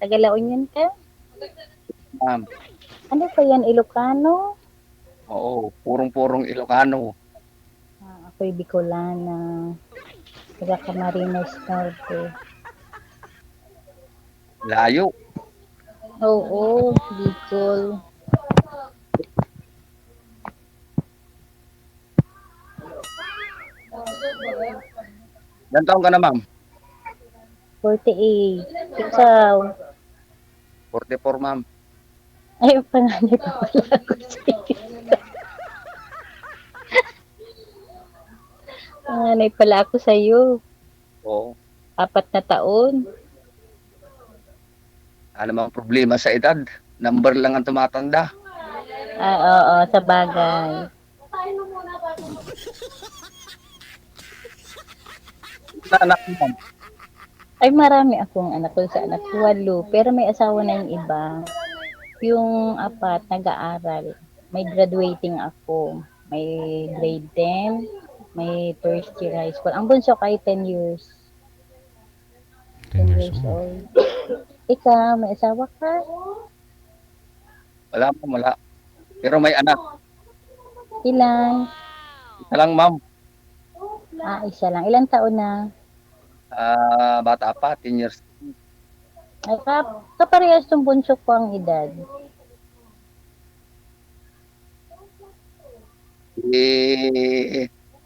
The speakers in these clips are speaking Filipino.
Taga-La Union ka? Ma'am. Ano pa yan, Ilocano? Oo, purong-purong Ilocano. Ako'y Bicolana. Taga Camarines Norte. Layo. Oo, Bicol. Ilang taon ka na, ma'am? 48. Ikaw? 44, ma'am. Ay, panganay pa pala ako sa'yo. Panganay pala ako sa'yo. Oo. 4 na taon. Ano mang problema sa edad? Number lang ang tumatanda. Oo, sa bagay. Ilan anak mo, ma'am? Ay, marami akong anak ko sa anak ko, 8. Pero may asawa na yung iba. Yung 4, nag-aaral. May graduating ako. May grade 10. May first year high school. Ang bunso kay 10 years. 10 10 years years old. old. Ikaw, may asawa ka? Wala, ma'am, wala. Pero may anak. Ilan? Isa lang, ma'am. Isa lang. Ilang taon na? Bata pa, 10 years. Ay, kaparehas tong bunso ko ang edad.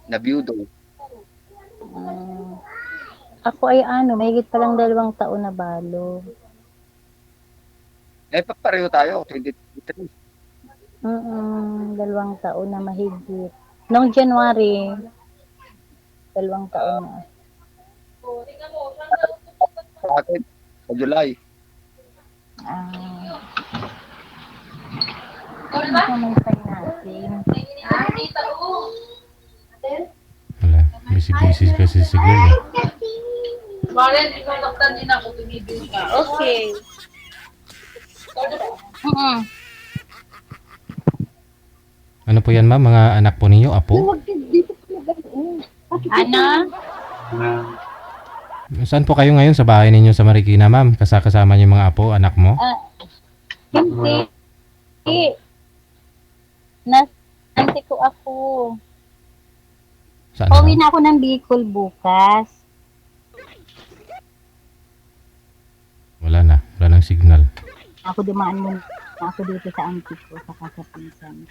Nabiyudo. Mm, ako ay mahigit pa lang 2 taon na balo. Pareho tayo, 2023. 2 taon na mahigit. Noong January, 2 taon na. Sa akin, sa July. Ah, ano naman natin? Wala. Busy-busy kasi si girl eh. Okay. Ano po yan, ma'am? Mga anak po ninyo? Apo? Ano? Saan po kayo ngayon? Sa bahay ninyo sa Marikina, ma'am? Kasama niyo yung mga apo, anak mo? Hindi. Nante ko ako. Saan? Pauwi na ako ng Bicol bukas. Wala na. Wala nang signal. Ako dumaan muna ako dito sa auntie ko sa pinsan.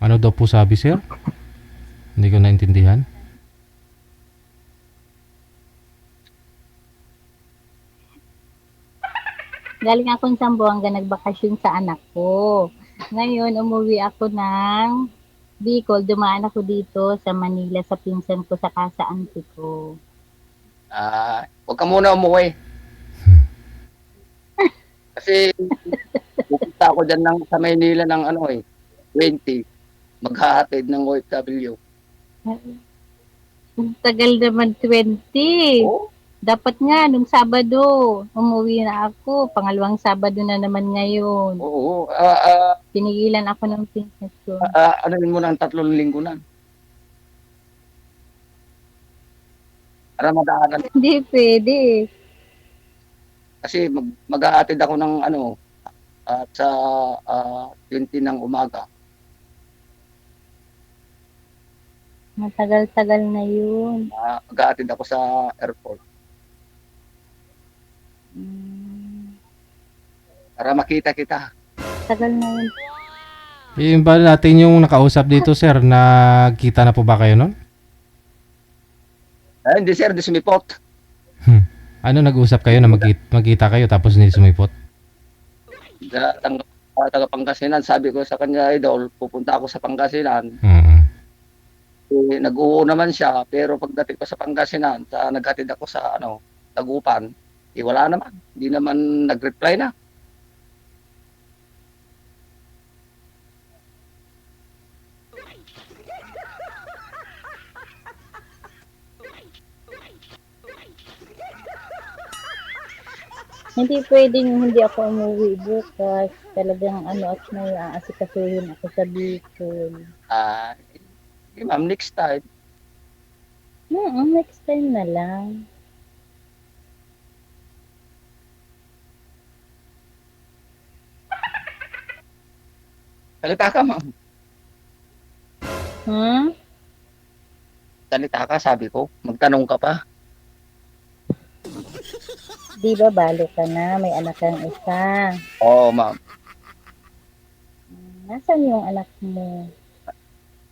Ano daw po sabi, sir? Hindi ko naintindihan. Galing akong Zamboanga nagbakasyon sa anak ko. Ngayon, umuwi ako ng Bicol. Dumaan ako dito sa Manila sa pinsan ko sa casa auntie ko. Huwag ka muna umuwi. Kasi pupunta ako dyan sa Maynila ng 20. Maghahatid ng OFW. Tagal naman 20. Oo. Dapat nga, nung Sabado, umuwi na ako. Pangalawang Sabado na naman ngayon. Oo. Pinigilan ako ng pinsan ko. Anuin mo ng 3 linggo na. Para madaanan. Hindi pwede. Kasi maghahatid ako ng at sa 20 ng umaga. Matagal-tagal na yun. Maghahatid ako sa airport. Para makita kita. Tagal na yun. Yung ba natin yung nakausap dito, sir? Nakita na po ba kayo nun? Hindi sir, di sumipot. Ano nag-usap kayo na magkita kayo tapos hindi sumipot? Taga Pangasinan, sabi ko sa kanya, idol, pupunta ako sa Pangasinan. Nag-uho naman siya, pero pagdating ko sa Pangasinan, naghatid ako sa Tagupan, wala naman. Hindi naman nag-reply na. Hindi pwedeng hindi ako umuwi bukas. Talagang at may aasikasuhin ako sa Bicol. Okay, ma'am, next time. Next time na lang. Salita ka, ma'am. Hmm? Salita ka, sabi ko. Magtanong ka pa. Di ba balo ka na, may anak kang isa. Oo, ma'am. Nasaan yung anak mo?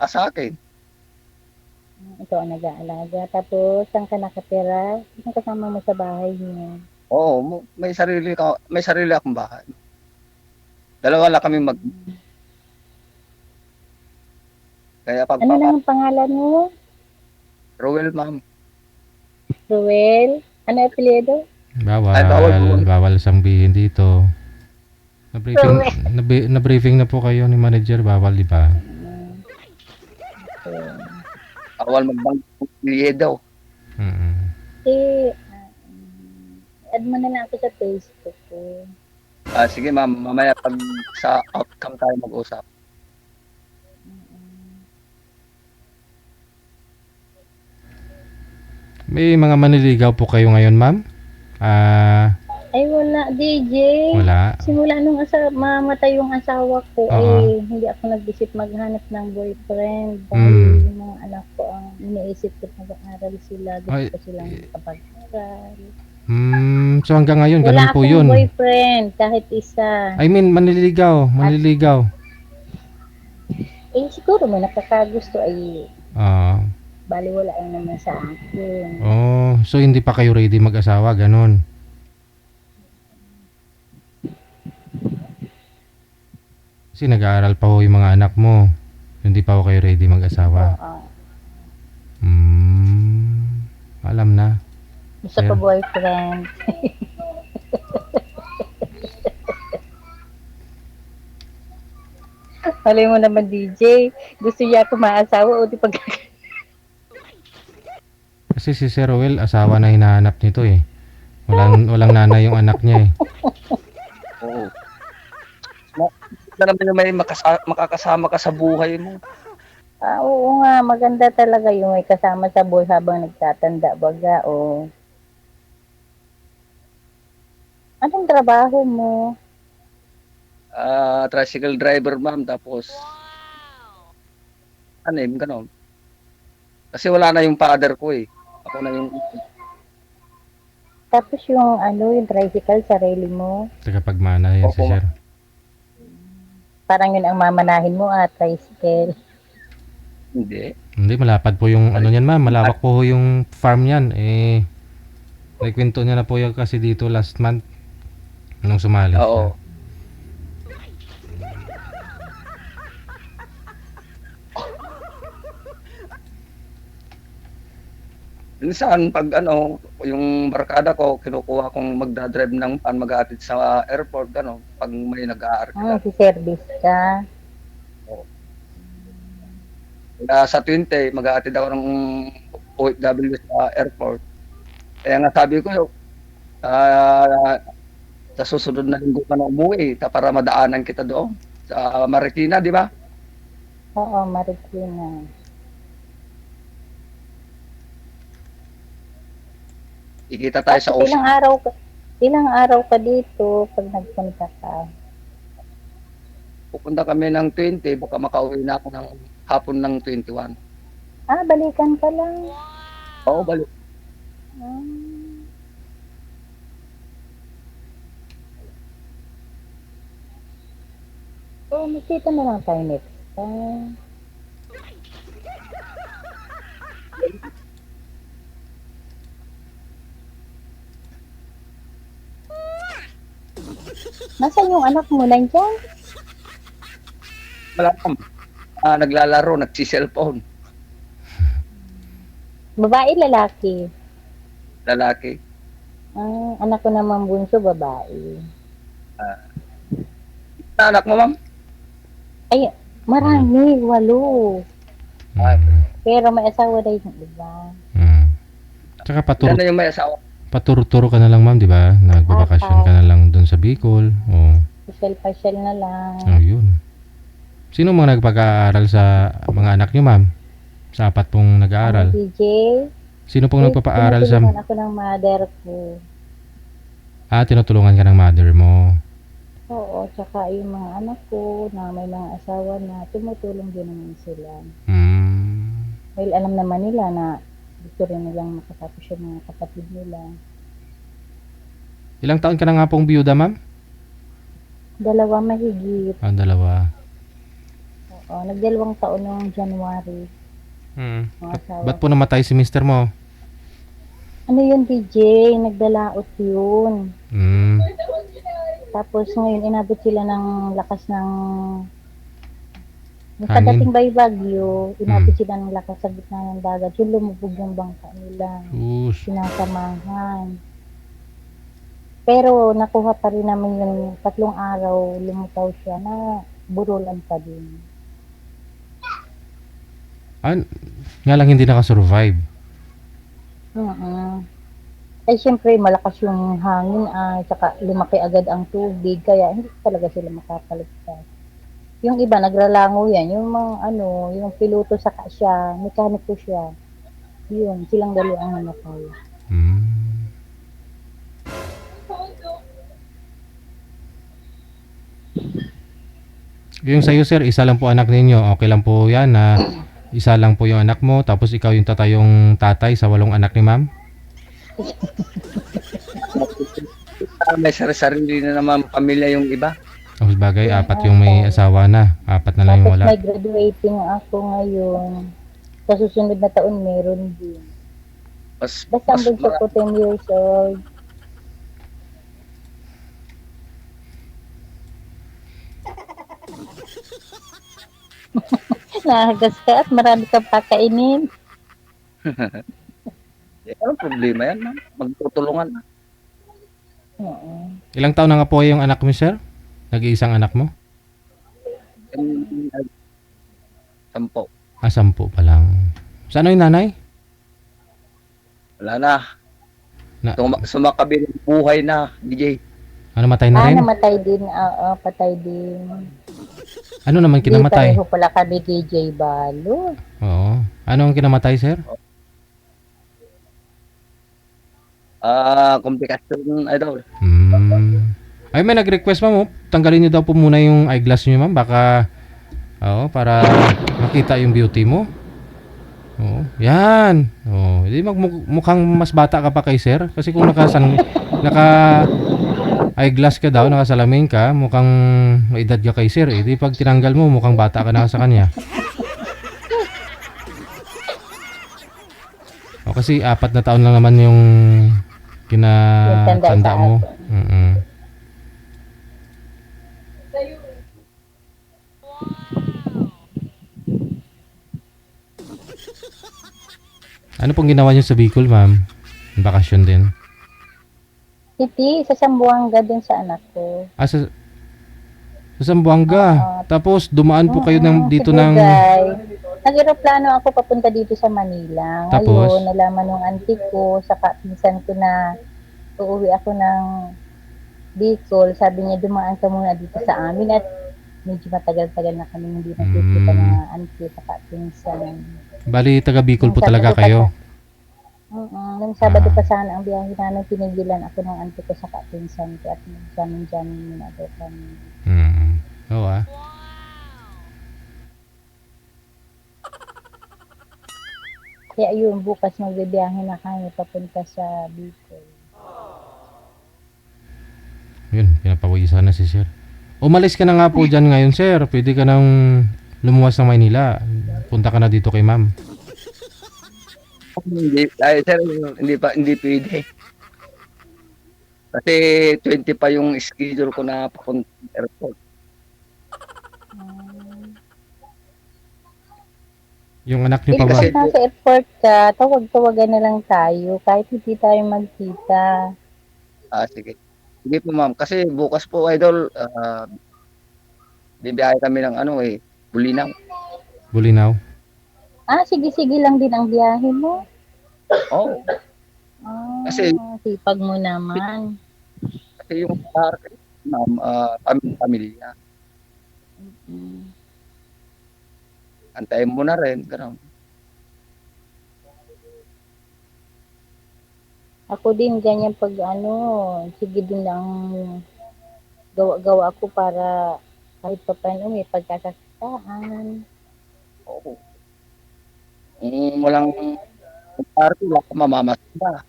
Sa akin. Ikaw ang nag-aalaga. Tapos, saan ka nakatira? Sino kasama mo sa bahay niyo? Oo, may sarili akong bahay. Dalawa lang kami kaya Ano lang ang pangalan mo? Rowel, ma'am. Ruel? Ano apelyido? Bawal, Ay, bawal. bawal sambihin dito. Na-briefing, Ruel. na-briefing na po kayo ni manager, bawal, di ba? Okay. Awal magbanggit daw. Mm. Eh, add mo na lang ako sa Facebook ko. Sige, ma'am. Mamaya pag sa outcome tayo mag-usap. May mga manliligaw po kayo ngayon, ma'am? Ay, wala, DJ. Wala. Simula nung mamatay yung asawa ko, Oo. ay hindi ako nag-isip maghanap ng boyfriend. Dahil yung mga anak ko ang iniisip ko nag-aaral sila. Gusto Ay, ko silang kapag-aral. So hanggang ngayon, Wala ganun po akong yun. boyfriend, kahit isa. I mean, manliligaw. Eh, siguro may nakakagusto ay Ah, baliwala lang naman sa akin. so hindi pa kayo ready mag-asawa, ganun. Kasi nag-aaral pa ho yung mga anak mo. Hindi pa ho kayo ready mag-asawa. Oo. Alam na. Gusto ko boyfriend. Malay mo naman, DJ. Gusto niya ako maasawa o di pag... Kasi si Sir Rowel, asawa na hinahanap nito eh. Walang nanay yung anak niya eh. Oo. Na naman yung may makakasama ka sa buhay mo. Oo nga, maganda talaga yung may kasama sa buhay habang nagtatanda baga o. Anong trabaho mo? Tricycle driver, ma'am. Tapos, ganon. Kasi wala na yung father ko eh. Ako na yung... Tapos yung yung tricycle, sarili mo. Tagapagmana yan si Opo, Sir. Parang yun ang mamanahin mo, tricycle. Hindi. Hindi, malapad po yung ano niyan, ma'am. Malawak po yung farm niyan. Nagkwento niya na po yan kasi dito last month. Nung sumali Oo. siya. Minsan, pag yung barkada ko, kinukuha kong magdadrive ng pan, mag-aatid sa airport, pag may nag-aarkila. Si service ka. Sa 20, mag-aatid ako ng OFW sa airport. Kaya nga sabi ko, sa susunod na linggo ka na umuwi, para madaanan kita doon. Sa Marikina, di ba? Oo, Marikina. Ikita tayo sa Tapos ocean. ilang araw ka dito pag nagpunta ka? Pupunta kami ng 20, baka makauwi na ako ng hapon ng 21. Balikan ka lang. Oo, balik. Magkita na lang tayo next time. Nasaan yung anak mo? Nandyan? Wala kang naglalaro, nagsi-cellphone. Babae, lalaki? Lalaki. Anak ko naman bunso, babae. Anak mo, ma'am? Ay, marami, 8. Pero may asawa na yung iba. Tsaka Yan na yung may asawa. paturo-turo ka na lang, ma'am, di ba? Nagbabakasyon ka na lang doon sa Bicol. Pasyal-pasyal na lang. Yun. Sino mga nagpag-aaral sa mga anak niyo, ma'am? Sa 4 pong nag-aaral. DJ? Sino pong nagpapaaral sa... Tinutulungan ako ng mother ko. Tinutulungan ka ng mother mo. Oo, tsaka yung mga anak ko na may mga asawa na tumutulong din naman sila. Hmm. Dahil alam naman nila na gusto rin nilang makatapos yung mga kapatid nila. Ilang taon ka na nga pong biyuda, ma'am? 2 mahigit. Ah, dalawa. Oo, nagdalawang taon noong January, Hmm. ang asawa Ba't po ko. namatay si mister mo? Ano yun, DJ? Nagdalaot yun. Hmm. Tapos ngayon, inabot sila ng lakas ng... Yung Hangin. pagdating by Baguio, Hmm. inabot sila ng lakas sa gitna ng dagat. Yung lumubog yung bangka nila. Sus. Sinasamahan. Pero nakuha pa rin namin yung 3 araw, lumutaw siya na burulan pa din. Ah, nga lang hindi nakasurvive. Mm. Eh, siyempre, malakas yung hangin, tsaka lumaki agad ang tubig, kaya hindi talaga sila makakaligtas. Yung iba, nagralango yan, yung mga ano, yung piloto saka siya, mekaniko siya, yun, silang dalawa ang namatay. Hmm. Yung sa'yo, sir, isa lang po anak ninyo. Okay lang po yan na isa lang po yung anak mo, tapos ikaw yung tatayong tatay sa 8 anak ni ma'am? May sarili na naman pamilya yung iba. Tapos bagay, Yung 4 yung may asawa na. 4 na lang yung tapos wala. may graduating ako ngayon, sa susunod na taon meron din. Mas, Basta ang mas bunso ko 10 years old. Nahagas ka at marami kang pakainin. anong problema yan, ma'am? Magtutulungan. Oo. Ilang taon na nga po yung anak mo, sir? Nag-iisang anak mo? Yan, 10. 10 pa lang. Saan yung nanay? Wala na. Na, Sumakabi ng buhay na, DJ. namatay na rin? Namatay din. Oo, patay din. Ano naman Di kinamatay? pareho pala kami DJ Balo. Oo. Ano ang kinamatay, sir? Komplikasyon, idol. Hmm. Ay, may nag-request, ma'am. Oh. Tanggalin niyo daw po muna yung eyeglass niyo, ma'am. Baka, oo, para makita yung beauty mo. Oo. Yan. Oo. Hindi mukhang mas bata ka pa kay sir. Kasi kung naka eyeglass ka daw, nakasalamin ka, mukhang may edad ka kay sir. Eh, di pag tinanggal mo, mukhang bata ka na sa kanya. O, kasi 4 na taon lang naman yung Yung tanda kinatanda sa mo. atin. Mm. Ano pong ginawa niyo sa Bicol, ma'am? Bakasyon din. Titi, sa Sambuanga din sa anak ko. Ah, sa Zamboanga. Oo. Tapos dumaan po kayo Si dito ng Bugay. Nag-aeroplano ako papunta dito sa Manila. tapos Ngayon, nalaman ng auntie ko, saka pinsan ko na uuwi ako ng Bicol. Sabi niya, dumaan ka muna dito sa amin at medyo matagal-tagal na kami hindi nagkikita ng mm, auntie saka pinsan. bali taga Bicol Nung po talaga Sabado pa kayo. nung Sabado Ah, pa sana ang biyahe namin, pinigilan ako ng auntie ko saka pinsan ko at jamin-jamin muna daw kami. mm. Oo ah. Kaya yun, bukas magbibiyahe na kami papunta sa Bicol. Yun, pinapawisan na si sir. Umalis ka na nga po dyan ngayon, sir. Pwede ka nang lumuwas ng Maynila. Punta ka na dito kay ma'am. Sir, hindi pwede. Kasi 20 pa yung schedule ko na papunta airport. Yung anak niyo pa Hindi, ba? Kasi pag nasa airport ka, tawag-tawagan na lang tayo kahit hindi tayo magkita. sige. Sige po, ma'am. Kasi bukas po, idol, bibiyahe kami ng Bulinaw. Bulinaw. Sige-sige lang din ang biyahe mo. Oh, kasi Sipag mo naman. yung ma'am, pamilya. Mm. Antayin mo na rin, gano'n. Ako din ganyan pag sige din lang gawa-gawa ako para kahit pa paano may pagkakakitaan. Oo. Kung walang party, wala kang mamamasada.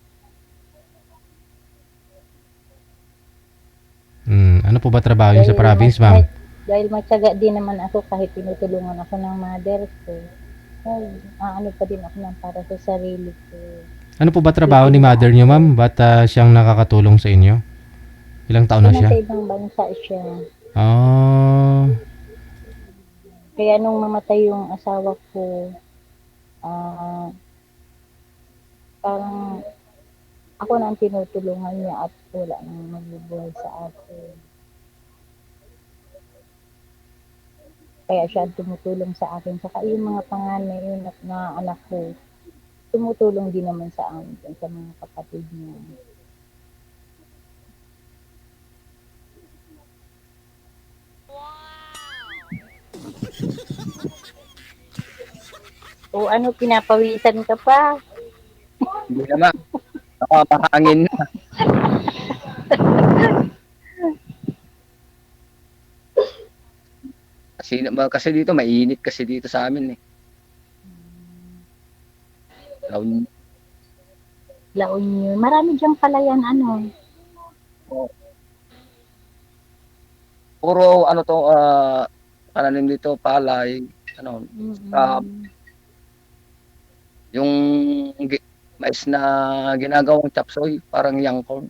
Ano po ba trabaho niyo sa Dahil province, ma'am? Dahil matyaga din naman ako kahit tinutulungan ako ng mother ko. Ay, ano pa din ako ng para sa sarili ko. Ano po ba trabaho ni mother niyo, ma'am? Ba't siyang nakakatulong sa inyo? Ilang taon na Nasa siya? ibang bansa siya. Oh, Kaya nung mamatay yung asawa ko, parang ako na ang tinutulungan niya at wala nang magbubuhay sa akin. Kaya siya ang tumutulong sa akin. Saka yung mga panganay yun na anak ko, tumutulong din naman sa amin, sa mga kapatid niya. O ano, pinapawisan ka pa? Hindi naman. Nakakahangin na. Kasi dito, mainit kasi dito sa amin eh. Laon- La Union. Marami diyang palayan, ano. Puro ano to, pananim dito, palay, ano, yung mais na ginagawang chapsoy, parang young corn,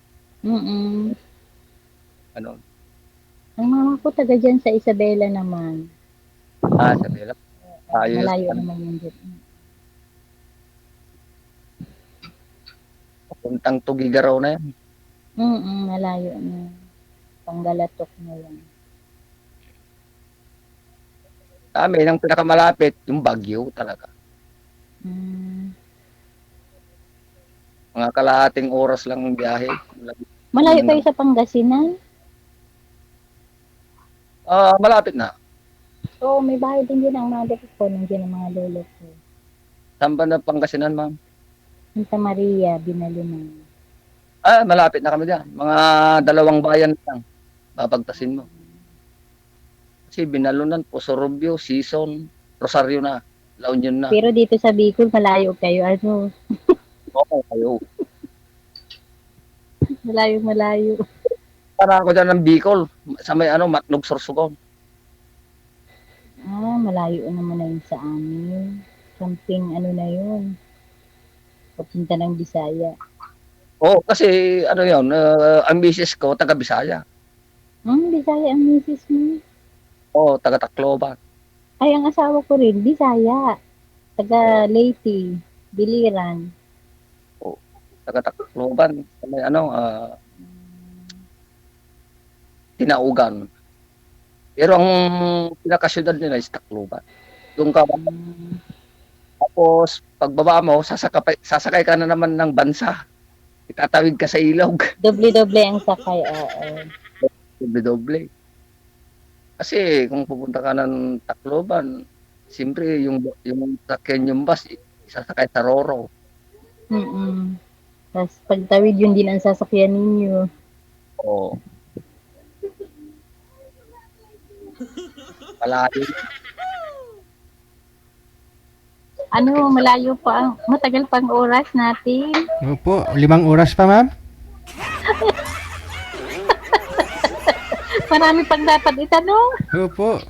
ano. Ang mama ko taga dyan sa Isabela naman. Sabi lang, ayos. Malayo naman yun dyan. Puntang Tugigaraw na yan. Malayo na. Panggalatok na yan. Sa amin, ang pinakamalapit, yung Baguio talaga. Mga kalahating oras lang ang biyahe. Malayo kayo sa Pangasinan? Malapit na. Oo, may bahay din din ang mother ko. Nandiyan ang mga lolo ko. Saan ba na Pangasinan, ma'am? Santa Maria, Binalunan. Malapit na kami dyan. Mga 2 bayan lang. Papagtasin mo. Kasi Binalunan, Posorobio, Sison, Rosario na. La Union na. Pero dito sa Bicol, malayo kayo. Ano? Oo, kayo. Malayo. Para ako dyan ng Bicol. Sa may Matnog, Sorsogon. Malayo naman na yun sa amin. Something na yun. Papunta ng Bisaya. Oo, kasi yun, ang misis ko, taga Bisaya. Bisaya ang misis mo? Oo, taga Tacloban. Ay, ang asawa ko rin, Bisaya. Taga Leyte, Biliran. Oo, taga Tacloban. May Tinaugan. Pero ang pinakasyudad nila is Tacloban. Doon ka. Tapos, pagbaba mo, sasakay ka na naman ng bansa. Itatawid ka sa ilog. Doble-doble ang sakay, oo. Doble-doble. Kasi kung pupunta ka ng Tacloban, siyempre yung sakyan yung bus, isasakay sa Roro. Tapos pagtawid yun din ang sasakyan ninyo. Oo. Malayo. Malayo pa, matagal pang oras natin. Opo, 5 oras pa, ma'am. Marami pang dapat itanong. Opo.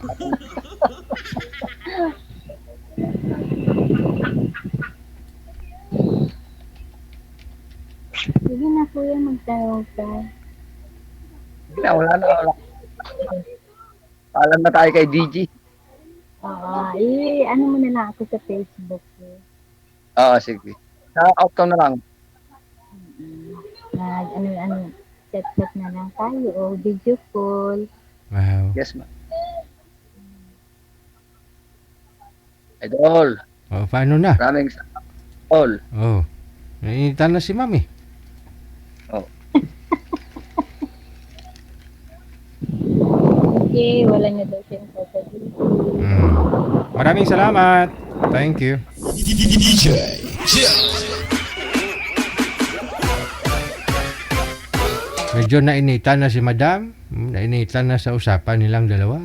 Sige na kuya, magtanong ka. Wala na. Paalam na tayo kay DG. Ano mo na lang ako sa Facebook. Sige. Out ka na lang. Chat na lang tayo o video call. Wow. Yes, ma'am. Idol. Paano na? Maraming all. Nainitan na si ma'am eh. Okay, wala na daw siyang sasabihin. Maraming salamat. Thank you. Medyo nainitan na si madam. Nainitan na sa usapan nilang dalawa.